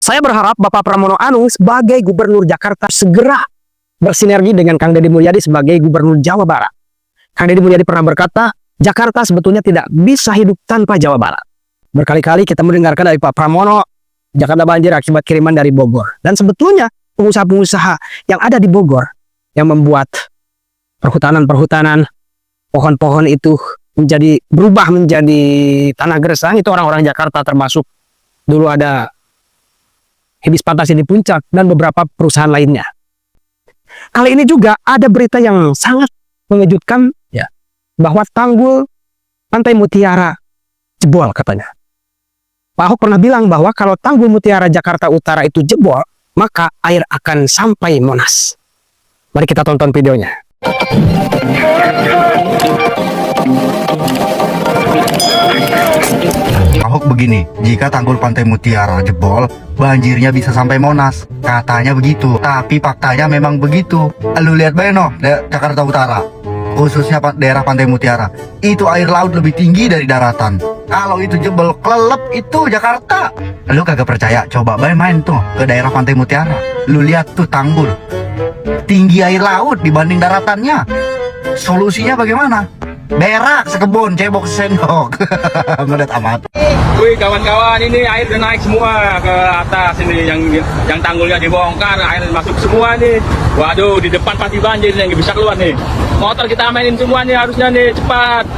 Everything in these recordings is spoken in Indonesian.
Saya berharap Bapak Pramono Anung sebagai Gubernur Jakarta segera bersinergi dengan Kang Deddy Mulyadi sebagai Gubernur Jawa Barat. Kang Deddy Mulyadi pernah berkata, Jakarta sebetulnya tidak bisa hidup tanpa Jawa Barat. Berkali-kali kita mendengarkan dari Pak Pramono, Jakarta banjir akibat kiriman dari Bogor. Dan sebetulnya pengusaha-pengusaha yang ada di Bogor yang membuat perhutanan-perhutanan, pohon-pohon itu berubah menjadi tanah gersang, itu orang-orang Jakarta, termasuk dulu ada Hibis Pantasi di Puncak dan beberapa perusahaan lainnya. Kali ini juga ada berita yang sangat mengejutkan, ya, bahwa tanggul Pantai Mutiara jebol katanya. Pak Ahok pernah bilang bahwa kalau tanggul Mutiara Jakarta Utara itu jebol, maka air akan sampai Monas. Mari kita tonton videonya. Ahok begini, jika tanggul Pantai Mutiara jebol, banjirnya bisa sampai Monas. Katanya begitu, tapi faktanya memang begitu. Lu lihat Beno, Jakarta Utara, khususnya daerah Pantai Mutiara, itu air laut lebih tinggi dari daratan. Kalau itu jebol, kelelep itu Jakarta. Lu kagak percaya? Coba main tuh ke daerah Pantai Mutiara. Lu lihat tuh tanggul, tinggi air laut dibanding daratannya. Solusinya bagaimana? Berak sekebun, cebok sendok. Ngedet amat. Wih kawan-kawan, ini air udah naik semua ke atas ini, yang tanggulnya dibongkar, air masuk semua nih. Waduh, di depan pasti banjir nih, nggak bisa keluar nih. Motor kita mainin semua nih, harusnya nih cepat.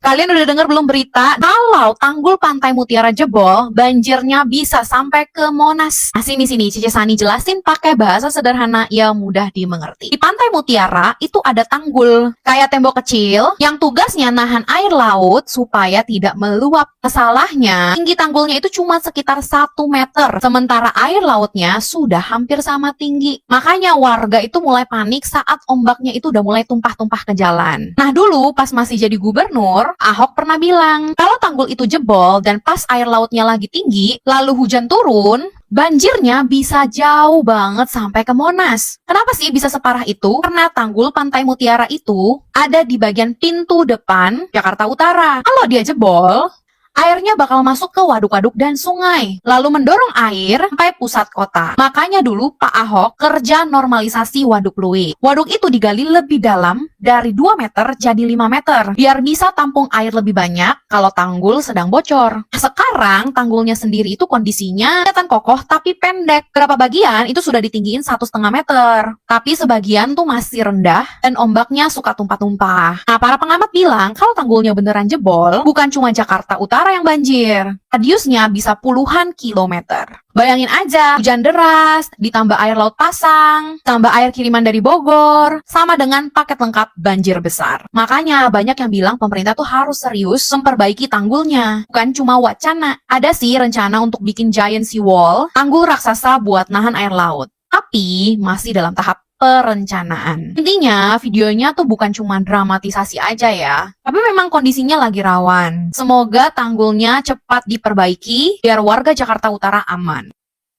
Kalian udah dengar belum berita kalau tanggul Pantai Mutiara jebol, banjirnya bisa sampai ke Monas? Nah, sini Cici Sani jelasin pakai bahasa sederhana yang mudah dimengerti. Di Pantai Mutiara itu ada tanggul kayak tembok kecil yang tugasnya nahan air laut supaya tidak meluap. Masalahnya, tinggi tanggulnya itu cuma sekitar 1 meter, sementara air lautnya sudah hampir sama tinggi. Makanya warga itu mulai panik saat ombaknya itu udah mulai tumpah-tumpah ke jalan. Nah, dulu pas masih jadi gubernur, Ahok pernah bilang, kalau tanggul itu jebol dan pas air lautnya lagi tinggi, lalu hujan turun, banjirnya bisa jauh banget sampai ke Monas. Kenapa sih bisa separah itu? Karena tanggul Pantai Mutiara itu ada di bagian pintu depan Jakarta Utara. Kalau dia jebol, airnya bakal masuk ke waduk-waduk dan sungai, lalu mendorong air sampai pusat kota. Makanya dulu Pak Ahok kerja normalisasi Waduk Pluit. Waduk itu digali lebih dalam dari 2 meter jadi 5 meter, biar bisa tampung air lebih banyak kalau tanggul sedang bocor. Sekarang tanggulnya sendiri itu kondisinya kelihatan kokoh tapi pendek. Beberapa bagian itu sudah ditinggiin 1,5 meter, tapi sebagian tuh masih rendah dan ombaknya suka tumpah-tumpah. Nah, para pengamat bilang kalau tanggulnya beneran jebol, bukan cuma Jakarta Utara yang banjir, radiusnya bisa puluhan kilometer. Bayangin aja, hujan deras, ditambah air laut pasang, tambah air kiriman dari Bogor, sama dengan paket lengkap banjir besar. Makanya banyak yang bilang pemerintah tuh harus serius memperbaiki tanggulnya, bukan cuma wacana. Ada sih rencana untuk bikin giant sea wall, tanggul raksasa buat nahan air laut, tapi masih dalam tahap perencanaan. Intinya, videonya tuh bukan cuma dramatisasi aja ya, tapi memang kondisinya lagi rawan. Semoga tanggulnya cepat diperbaiki biar warga Jakarta Utara aman.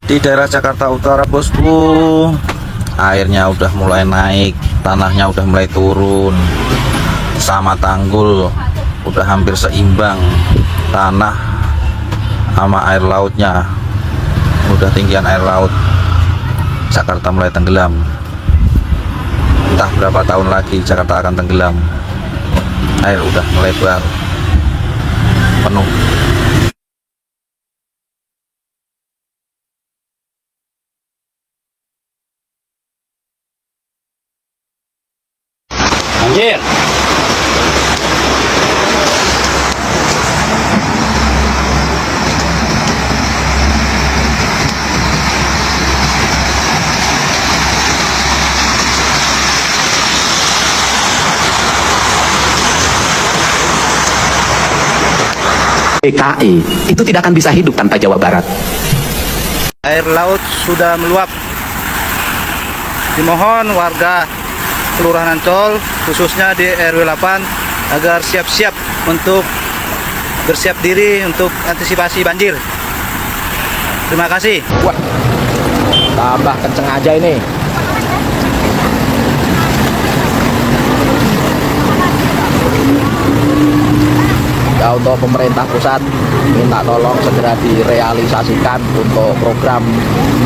Di daerah Jakarta Utara, bosku, airnya udah mulai naik, tanahnya udah mulai turun, sama tanggul udah hampir seimbang, tanah sama air lautnya udah tinggian air laut. Jakarta mulai tenggelam. Entah berapa tahun lagi Jakarta akan tenggelam. Air udah melebar penuh. Banjir. DKI itu tidak akan bisa hidup tanpa Jawa Barat. Air laut sudah meluap. Dimohon warga Kelurahan Ancol, khususnya di RW 8, agar siap-siap untuk bersiap diri untuk antisipasi banjir. Terima kasih. Wah, tambah kenceng aja ini. Ya, untuk pemerintah pusat minta tolong segera direalisasikan untuk program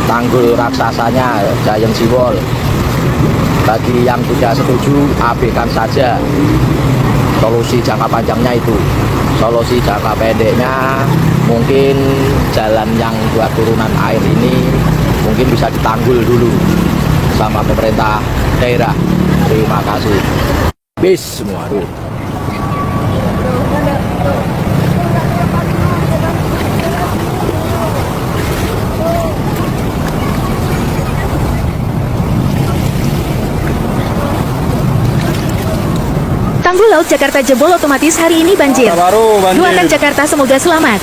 tanggul raksasanya Giant Seawall. Bagi yang tidak setuju, abaikan saja solusi jangka panjangnya itu. Solusi jangka pendeknya mungkin jalan yang buat turunan air ini mungkin bisa ditanggul dulu sama pemerintah daerah. Terima kasih. Bis semua. Tanggul Laut Jakarta jebol otomatis hari ini banjir. Baru banjir. Doakan Jakarta semoga selamat.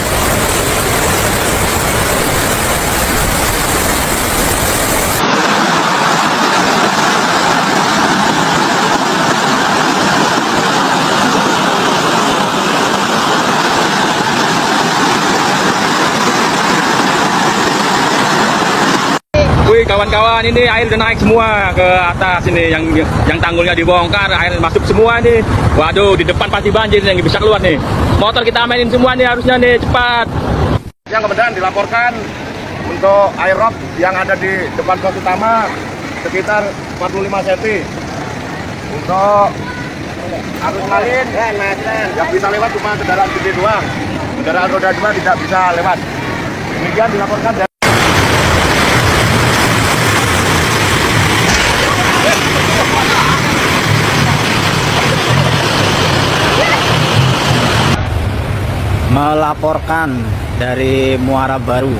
Wih kawan-kawan, ini air udah naik semua ke atas ini, yang tanggulnya dibongkar, air masuk semua nih. Waduh, di depan pasti banjir nih, nggak bisa keluar nih. Motor kita mainin semua nih, harusnya nih cepat. Yang kemudian dilaporkan untuk air rob yang ada di depan pos utama sekitar 45 cm. Untuk arus lain yang bisa lewat cuma kendaraan gede doang, kendaraan roda 2 tidak bisa lewat. Demikian dilaporkan dari melaporkan dari Muara Baru,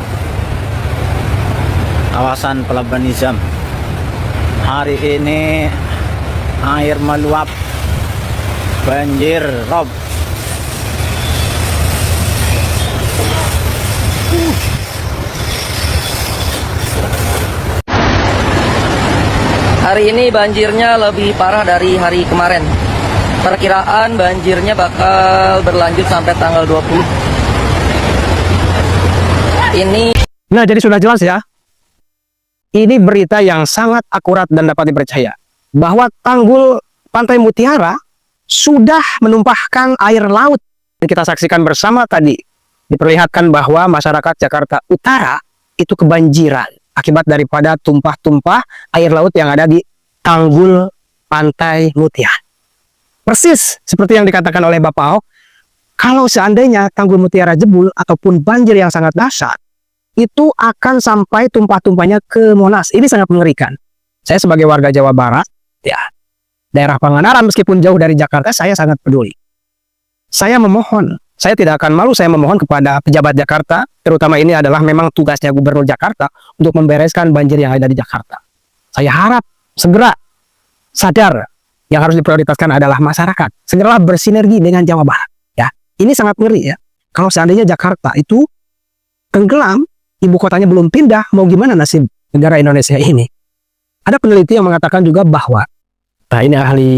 kawasan Pelabuhan Nizam. Hari ini air meluap, banjir rob. Hari ini banjirnya lebih parah dari hari kemarin. Perkiraan banjirnya bakal berlanjut sampai tanggal 20. Ini Nah, jadi sudah jelas ya. Ini berita yang sangat akurat dan dapat dipercaya. Bahwa tanggul Pantai Mutiara sudah menumpahkan air laut. Kita saksikan bersama tadi. Diperlihatkan bahwa masyarakat Jakarta Utara itu kebanjiran. Akibat daripada tumpah-tumpah air laut yang ada di tanggul Pantai Mutiara. Persis seperti yang dikatakan oleh Bapak Ahok, kalau seandainya tanggul Mutiara jebol ataupun banjir yang sangat dahsyat, itu akan sampai tumpah-tumpahnya ke Monas. Ini sangat mengerikan. Saya sebagai warga Jawa Barat, ya, daerah Pangandaran meskipun jauh dari Jakarta, saya sangat peduli. Saya memohon, saya tidak akan malu, saya memohon kepada pejabat Jakarta, terutama ini adalah memang tugasnya Gubernur Jakarta untuk membereskan banjir yang ada di Jakarta. Saya harap segera sadar yang harus diprioritaskan adalah masyarakat. Segeralah bersinergi dengan Jawa Barat. Ya, ini sangat ngeri ya. Kalau seandainya Jakarta itu tenggelam, ibu kotanya belum pindah, mau gimana nasib negara Indonesia ini? Ada peneliti yang mengatakan juga bahwa, nah ini ahli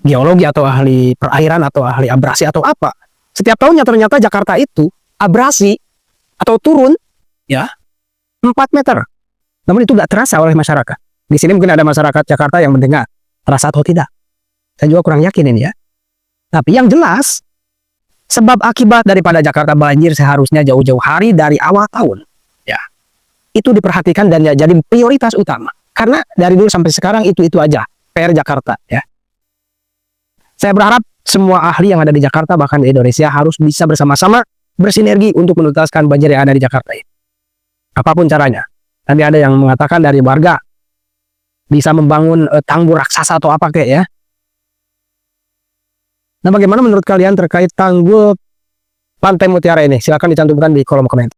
geologi atau ahli perairan atau ahli abrasi atau apa. Setiap tahunnya ternyata Jakarta itu abrasi atau turun ya 4 meter. Namun itu nggak terasa oleh masyarakat. Di sini mungkin ada masyarakat Jakarta yang mendengar. Terasa atau tidak? Saya juga kurang yakin ini ya. Tapi yang jelas, sebab akibat daripada Jakarta banjir seharusnya jauh-jauh hari dari awal tahun. Ya, itu diperhatikan dan ya, jadi prioritas utama. Karena dari dulu sampai sekarang itu aja PR Jakarta. Ya, saya berharap semua ahli yang ada di Jakarta bahkan di Indonesia harus bisa bersama-sama bersinergi untuk menuntaskan banjir yang ada di Jakarta ini. Apapun caranya. Nanti ada yang mengatakan dari warga bisa membangun tanggul raksasa atau apa kayak ya. Nah, bagaimana menurut kalian terkait tanggul Pantai Mutiara ini? Silahkan dicantumkan di kolom komentar.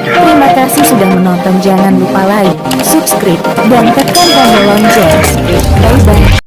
Terima kasih sudah menonton. Jangan lupa like, subscribe, dan tekan tombol lonceng. Bye bye.